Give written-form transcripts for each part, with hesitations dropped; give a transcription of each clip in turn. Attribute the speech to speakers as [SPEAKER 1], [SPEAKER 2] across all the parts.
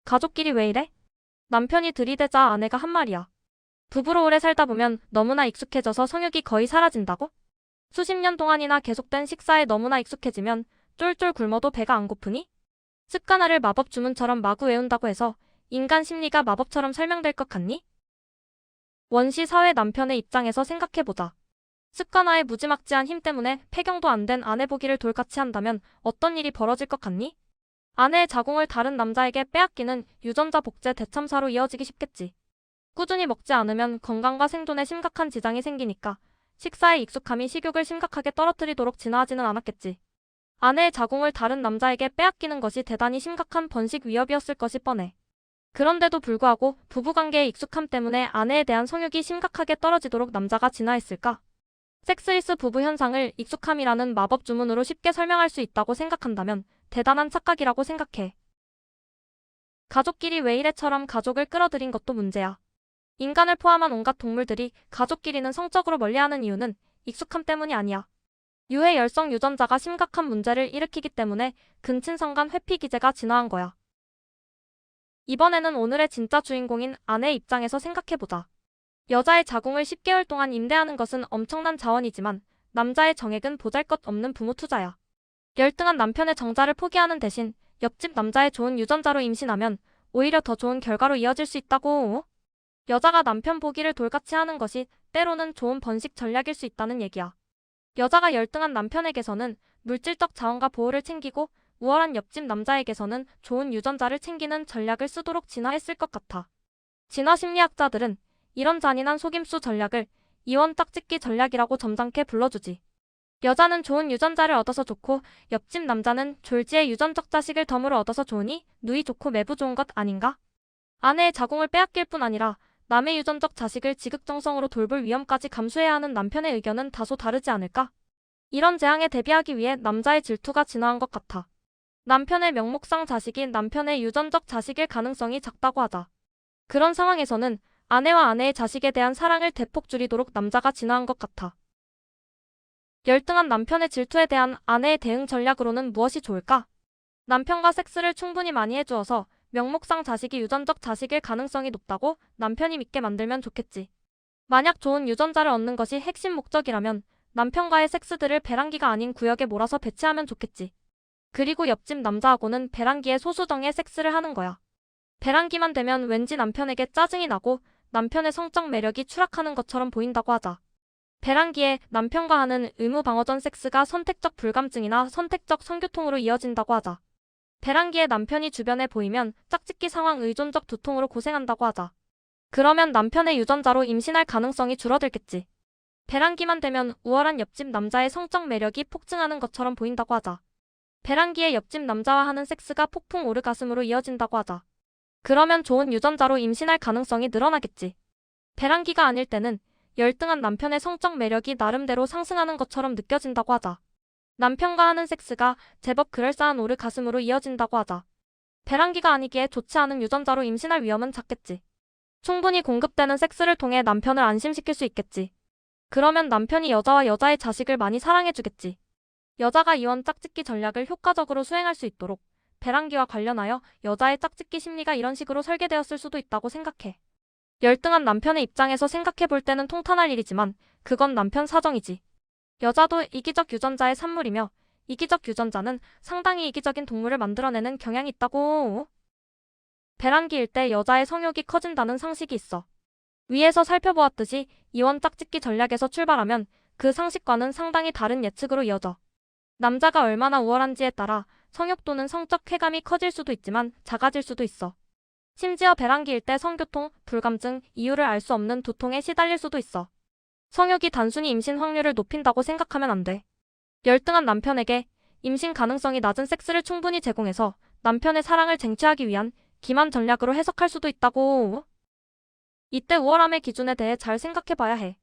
[SPEAKER 1] 가족끼리 왜 이래? 남편이 들이대자 아내가 한 말이야. 부부로 오래 살다 보면 너무나 익숙해져서 성욕이 거의 사라진다고? 수십 년 동안이나 계속된 식사에 너무나 익숙해지면 쫄쫄 굶어도 배가 안 고프니? 습관화를 마법 주문처럼 마구 외운다고 해서 인간 심리가 마법처럼 설명될 것 같니? 원시 사회 남편의 입장에서 생각해보자. 습관화의 무지막지한 힘 때문에 폐경도 안 된 아내 보기를 돌같이 한다면 어떤 일이 벌어질 것 같니? 아내의 자궁을 다른 남자에게 빼앗기는 유전자 복제 대참사로 이어지기 쉽겠지. 꾸준히 먹지 않으면 건강과 생존에 심각한 지장이 생기니까 식사에 익숙함이 식욕을 심각하게 떨어뜨리도록 진화하지는 않았겠지. 아내의 자궁을 다른 남자에게 빼앗기는 것이 대단히 심각한 번식 위협이었을 것이 뻔해. 그런데도 불구하고 부부관계의 익숙함 때문에 아내에 대한 성욕이 심각하게 떨어지도록 남자가 진화했을까? 섹스리스 부부 현상을 익숙함이라는 마법 주문으로 쉽게 설명할 수 있다고 생각한다면 대단한 착각이라고 생각해. 가족끼리 왜 이래처럼 가족을 끌어들인 것도 문제야. 인간을 포함한 온갖 동물들이 가족끼리는 성적으로 멀리하는 이유는 익숙함 때문이 아니야. 유해 열성 유전자가 심각한 문제를 일으키기 때문에 근친상간 회피 기제가 진화한 거야. 이번에는 오늘의 진짜 주인공인 아내의 입장에서 생각해보자. 여자의 자궁을 10개월 동안 임대하는 것은 엄청난 자원이지만 남자의 정액은 보잘것없는 부모 투자야. 열등한 남편의 정자를 포기하는 대신 옆집 남자의 좋은 유전자로 임신하면 오히려 더 좋은 결과로 이어질 수 있다고. 여자가 남편 보기를 돌같이 하는 것이 때로는 좋은 번식 전략일 수 있다는 얘기야. 여자가 열등한 남편에게서는 물질적 자원과 보호를 챙기고 우월한 옆집 남자에게서는 좋은 유전자를 챙기는 전략을 쓰도록 진화했을 것 같아. 진화 심리학자들은 이런 잔인한 속임수 전략을 이원 짝짓기 전략이라고 점잖게 불러주지. 여자는 좋은 유전자를 얻어서 좋고 옆집 남자는 졸지의 유전적 자식을 덤으로 얻어서 좋으니 누이 좋고 매부 좋은 것 아닌가? 아내의 자궁을 빼앗길 뿐 아니라 남의 유전적 자식을 지극정성으로 돌볼 위험까지 감수해야 하는 남편의 의견은 다소 다르지 않을까? 이런 재앙에 대비하기 위해 남자의 질투가 진화한 것 같아. 남편의 명목상 자식이 남편의 유전적 자식일 가능성이 작다고 하자. 그런 상황에서는 아내와 아내의 자식에 대한 사랑을 대폭 줄이도록 남자가 진화한 것 같아. 열등한 남편의 질투에 대한 아내의 대응 전략으로는 무엇이 좋을까? 남편과 섹스를 충분히 많이 해주어서 명목상 자식이 유전적 자식일 가능성이 높다고 남편이 믿게 만들면 좋겠지. 만약 좋은 유전자를 얻는 것이 핵심 목적이라면 남편과의 섹스들을 배란기가 아닌 구역에 몰아서 배치하면 좋겠지. 그리고 옆집 남자하고는 배란기의 소수정예 섹스를 하는 거야. 배란기만 되면 왠지 남편에게 짜증이 나고 남편의 성적 매력이 추락하는 것처럼 보인다고 하자. 배란기에 남편과 하는 의무방어전 섹스가 선택적 불감증이나 선택적 성교통으로 이어진다고 하자. 배란기에 남편이 주변에 보이면 짝짓기 상황 의존적 두통으로 고생한다고 하자. 그러면 남편의 유전자로 임신할 가능성이 줄어들겠지. 배란기만 되면 우월한 옆집 남자의 성적 매력이 폭증하는 것처럼 보인다고 하자. 배란기에 옆집 남자와 하는 섹스가 폭풍 오르가슴으로 이어진다고 하자. 그러면 좋은 유전자로 임신할 가능성이 늘어나겠지. 배란기가 아닐 때는 열등한 남편의 성적 매력이 나름대로 상승하는 것처럼 느껴진다고 하자. 남편과 하는 섹스가 제법 그럴싸한 오르가슴으로 이어진다고 하자. 배란기가 아니기에 좋지 않은 유전자로 임신할 위험은 작겠지. 충분히 공급되는 섹스를 통해 남편을 안심시킬 수 있겠지. 그러면 남편이 여자와 여자의 자식을 많이 사랑해주겠지. 여자가 이원 짝짓기 전략을 효과적으로 수행할 수 있도록 배란기와 관련하여 여자의 짝짓기 심리가 이런 식으로 설계되었을 수도 있다고 생각해. 열등한 남편의 입장에서 생각해볼 때는 통탄할 일이지만 그건 남편 사정이지. 여자도 이기적 유전자의 산물이며 이기적 유전자는 상당히 이기적인 동물을 만들어내는 경향이 있다고. 배란기일 때 여자의 성욕이 커진다는 상식이 있어. 위에서 살펴보았듯이 이원 짝짓기 전략에서 출발하면 그 상식과는 상당히 다른 예측으로 이어져. 남자가 얼마나 우월한지에 따라 성욕 또는 성적 쾌감이 커질 수도 있지만 작아질 수도 있어. 심지어 배란기일 때 성교통, 불감증, 이유를 알 수 없는 두통에 시달릴 수도 있어. 성욕이 단순히 임신 확률을 높인다고 생각하면 안 돼. 열등한 남편에게 임신 가능성이 낮은 섹스를 충분히 제공해서 남편의 사랑을 쟁취하기 위한 기만 전략으로 해석할 수도 있다고. 이때 우월함의 기준에 대해 잘 생각해봐야 해.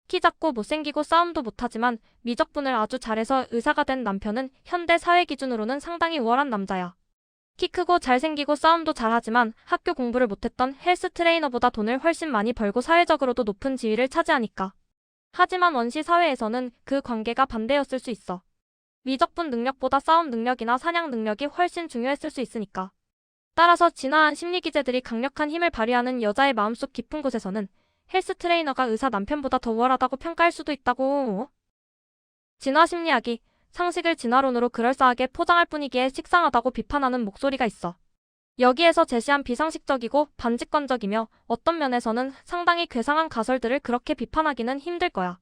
[SPEAKER 1] 키 작고 못생기고 싸움도 못하지만 미적분을 아주 잘해서 의사가 된 남편은 현대 사회 기준으로는 상당히 우월한 남자야. 키 크고 잘생기고 싸움도 잘하지만 학교 공부를 못했던 헬스 트레이너보다 돈을 훨씬 많이 벌고 사회적으로도 높은 지위를 차지하니까. 하지만 원시 사회에서는 그 관계가 반대였을 수 있어. 미적분 능력보다 싸움 능력이나 사냥 능력이 훨씬 중요했을 수 있으니까. 따라서 진화한 심리 기제들이 강력한 힘을 발휘하는 여자의 마음속 깊은 곳에서는 헬스 트레이너가 의사 남편보다 더 우월하다고 평가할 수도 있다고. 진화 심리학이 상식을 진화론으로 그럴싸하게 포장할 뿐이기에 식상하다고 비판하는 목소리가 있어. 여기에서 제시한 비상식적이고 반직관적이며 어떤 면에서는 상당히 괴상한 가설들을 그렇게 비판하기는 힘들 거야.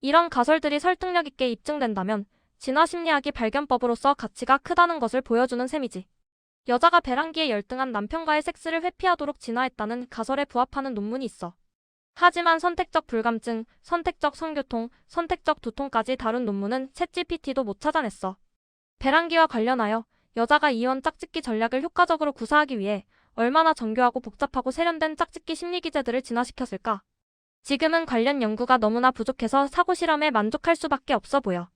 [SPEAKER 1] 이런 가설들이 설득력 있게 입증된다면 진화 심리학이 발견법으로서 가치가 크다는 것을 보여주는 셈이지. 여자가 배란기에 열등한 남편과의 섹스를 회피하도록 진화했다는 가설에 부합하는 논문이 있어. 하지만 선택적 불감증, 선택적 성교통, 선택적 두통까지 다룬 논문은 챗GPT도 못 찾아냈어. 배란기와 관련하여 여자가 이원 짝짓기 전략을 효과적으로 구사하기 위해 얼마나 정교하고 복잡하고 세련된 짝짓기 심리 기제들을 진화시켰을까? 지금은 관련 연구가 너무나 부족해서 사고 실험에 만족할 수밖에 없어 보여.